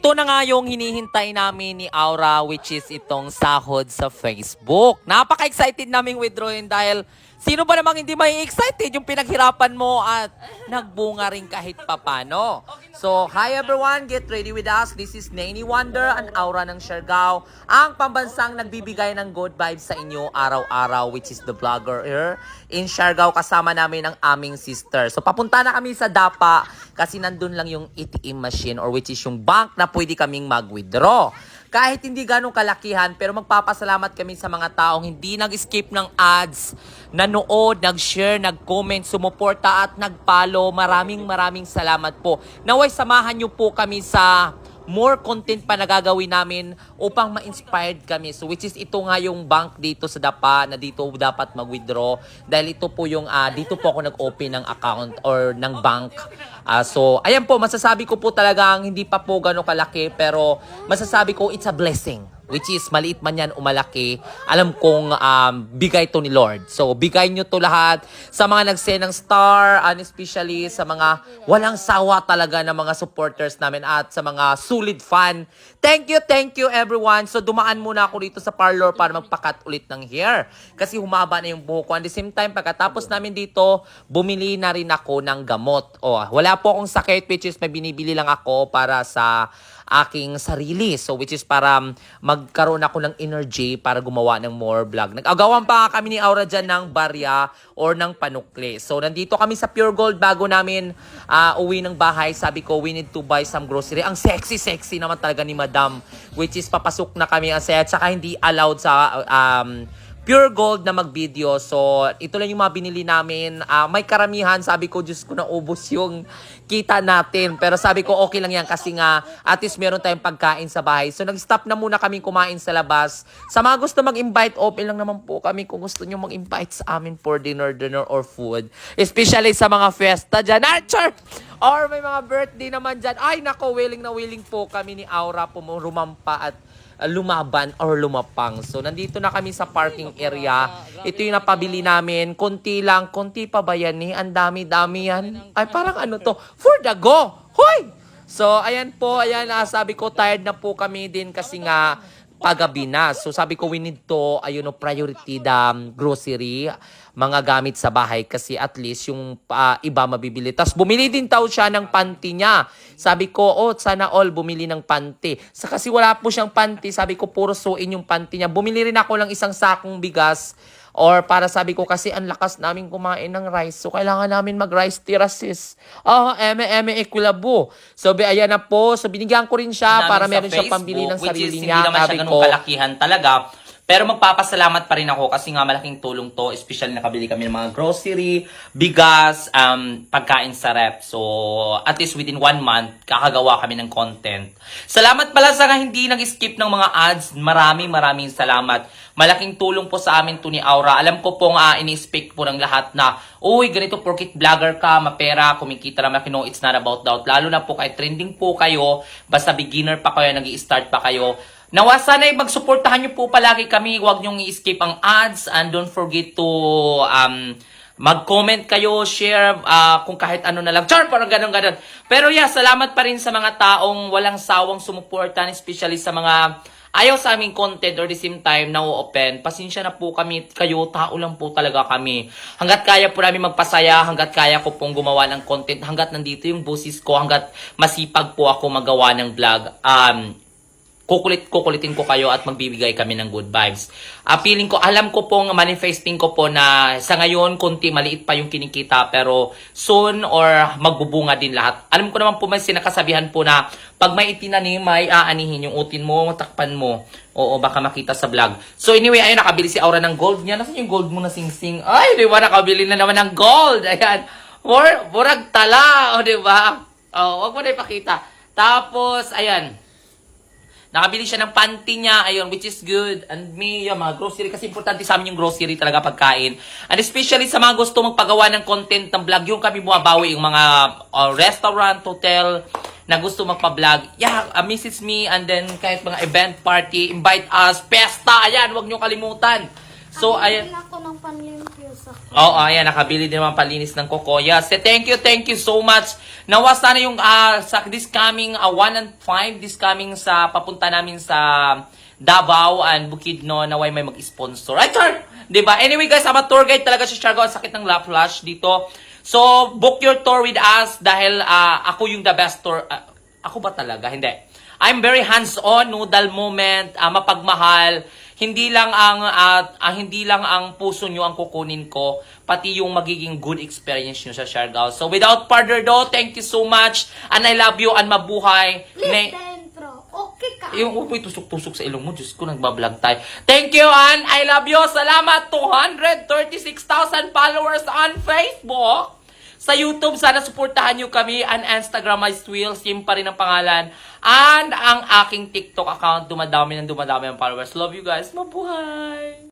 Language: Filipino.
Ito na nga yung hinihintay namin ni Aura, which is itong sahod sa Facebook. Napaka-excited naming withdrawin dahil sino ba namang hindi may excited yung pinaghirapan mo at nagbunga rin kahit papano. So, hi everyone! Get ready with us. This is Nainy Wonder, an Aura ng Siargao, ang pambansang nagbibigay ng good vibes sa inyo araw-araw, which is the vlogger here in Siargao. Kasama namin ang aming sister. So, papunta na kami sa Dapa kasi nandun lang yung ATM machine or which is yung bank na pwede kaming mag-withdraw. Kahit hindi ganong kalakihan, pero magpapasalamat kami sa mga taong hindi nag-skip ng ads, nanood, nag-share, nag-comment, sumuporta at nag-follow. Maraming salamat po. Naway samahan nyo po kami sa more content pa na gagawin namin upang ma-inspired kami. So which is ito nga yung bank dito sa Dapa na dito dapat mag-withdraw dahil ito po yung dito po ako nag-open ng account or ng bank. So ayan po, masasabi ko po talagang hindi pa po gano'ng kalaki pero masasabi ko it's a blessing. Which is maliit man yan o malaki, alam kong bigay to ni Lord. So, bigay nyo to lahat sa mga nag-send ng star, and especially sa mga walang sawa talaga ng mga supporters namin at sa mga solid fan. Thank you everyone. So, dumaan muna ako dito sa parlor para magpakat ulit ng hair. Kasi humaba na yung buhok ko. At the same time, pagkatapos namin dito, bumili na rin ako ng gamot. Wala po akong sakit, which is may binibili lang ako para sa aking sarili. So, which is para magkaroon ako ng energy para gumawa ng more vlog. Nag-agawan pa kami ni Aura dyan ng barya or ng panukli. So, nandito kami sa Pure Gold bago namin uwi ng bahay. Sabi ko, we need to buy some grocery. Ang sexy naman talaga ni Madam. Which is, papasok na kami ang set. Saka hindi allowed sa Pure Gold na mag-video. So, ito lang yung mga binili namin. May karamihan. Sabi ko, Diyos ko, naubos yung kita natin. Pero sabi ko, okay lang yan kasi nga, at least meron tayong pagkain sa bahay. So, nag-stop na muna kami kumain sa labas. Sa mga gusto mag-invite, open lang naman po kami kung gusto nyo mag-invite sa amin for dinner or food. Especially sa mga fiesta dyan. Archer! Or may mga birthday naman dyan. Ay, nako, willing na willing po kami ni Aura rumampa at lumaban or lumapang. So, nandito na kami sa parking area. Ito yung napabili namin. Konti lang. Konti pa ba yan eh? Ang dami-dami yan. Ay, parang ano to? For the go! Hoy! So, ayan po. Ayan, sabi ko, tired na po kami din kasi nga pagabi na. So, sabi ko, we need to, priority the grocery, mga gamit sa bahay kasi at least yung iba mabibili. Tapos bumili din daw siya ng panty niya. Sabi ko, sana all bumili ng panty. Kasi wala po siyang panty, sabi ko puro suin yung panty niya. Bumili rin ako ng isang sakong bigas or para sabi ko kasi ang lakas namin kumain ng rice. So kailangan namin mag-rice tirasis. Eme equilabo. So ayan na po. So binigyan ko rin siya para meron siyang pambili ng sarili niya. Hindi naman siya ganun kalakihan talaga. Pero magpapasalamat pa rin ako kasi nga malaking tulong to. Especially nakabili kami ng mga grocery, bigas, pagkain sa rep. So, at least within 1 month, kakagawa kami ng content. Salamat pala sa hindi nag-skip ng mga ads. Maraming salamat. Malaking tulong po sa amin to ni Aura. Alam ko pong ini-speak po ng lahat na, uy, ganito porkit vlogger ka, mapera, kumikita na malaki. No, it's not about doubt. Lalo na po kahit trending po kayo, basta beginner pa kayo, nag-i-start pa kayo. Nawa sana magsuportahan nyo po palagi kami. Huwag nyong i-skip ang ads and don't forget to mag-comment kayo, share kung kahit ano na lang. Char, parang ganun. Pero yeah, salamat pa rin sa mga taong walang sawang sumuportan, especially sa mga ayaw sa aming content or the same time na-open. Pasensya na po kami, kayo, tao lang po talaga kami. Hanggat kaya po namin magpasaya, hanggat kaya ko pong gumawa ng content, hanggat nandito yung boses ko, hanggat masipag po ako magawa ng vlog, kukulitin ko kayo at magbibigay kami ng good vibes. Feeling ko, alam ko pong manifesting ko po na sa ngayon, konti maliit pa yung kinikita pero soon or magbubunga din lahat. Alam ko naman po may sinakasabihan po na pag may itinanim, may aanihin yung utin mo, takpan mo. Oo, baka makita sa vlog. So anyway, ayun, nakabili si Aura ng gold niya. Nasaan yung gold mo na sing-sing? Ay, di ba, nakabili na naman ng gold. Ayan, murag tala, o di ba? Wag mo na ipakita. Tapos, ayan, nakabili siya ng panty niya, ayun, which is good. And me, yung mga grocery, kasi importante sa amin yung grocery talaga pagkain. And especially sa mga gusto magpagawa ng content ng vlog, yung kami bumabawi, yung mga restaurant, hotel, na gusto magpa-vlog. Yeah, message me, and then kahit mga event party, invite us, pesta, ayan, huwag nyo kalimutan. So, ayan. Ako ng panlimpyo sa Oo, ayan, nakabili din naman palinis ng Coco. Yes, thank you so much. Nawa sana yung sa this coming 1 and 5, this coming sa papunta namin sa Davao and Bukidnon, naway may mag-sponsor. Ay, Char! Diba? Anyway guys, I'm a tour guide talaga si Chargo. Ang sakit ng lap flash dito. So, book your tour with us dahil ako yung the best tour. Ako ba talaga? Hindi. I'm very hands-on, noodle moment, mapagmahal. Hindi lang ang puso nyo ang kukunin ko, pati yung magiging good experience nyo sa Siargao. So without further ado, thank you so much and I love you and mabuhay. Dentro. Okay ka. Yung upoy tusok-tusok sa ilong mo, Diyos ko, nagbablog tayo. Thank you and I love you. Salamat, 236,000 followers on Facebook. Sa YouTube, sana suportahan nyo kami. And Instagram, my Will, same pa rin ang pangalan. And ang aking TikTok account, dumadami ang followers. Love you guys. Mabuhay!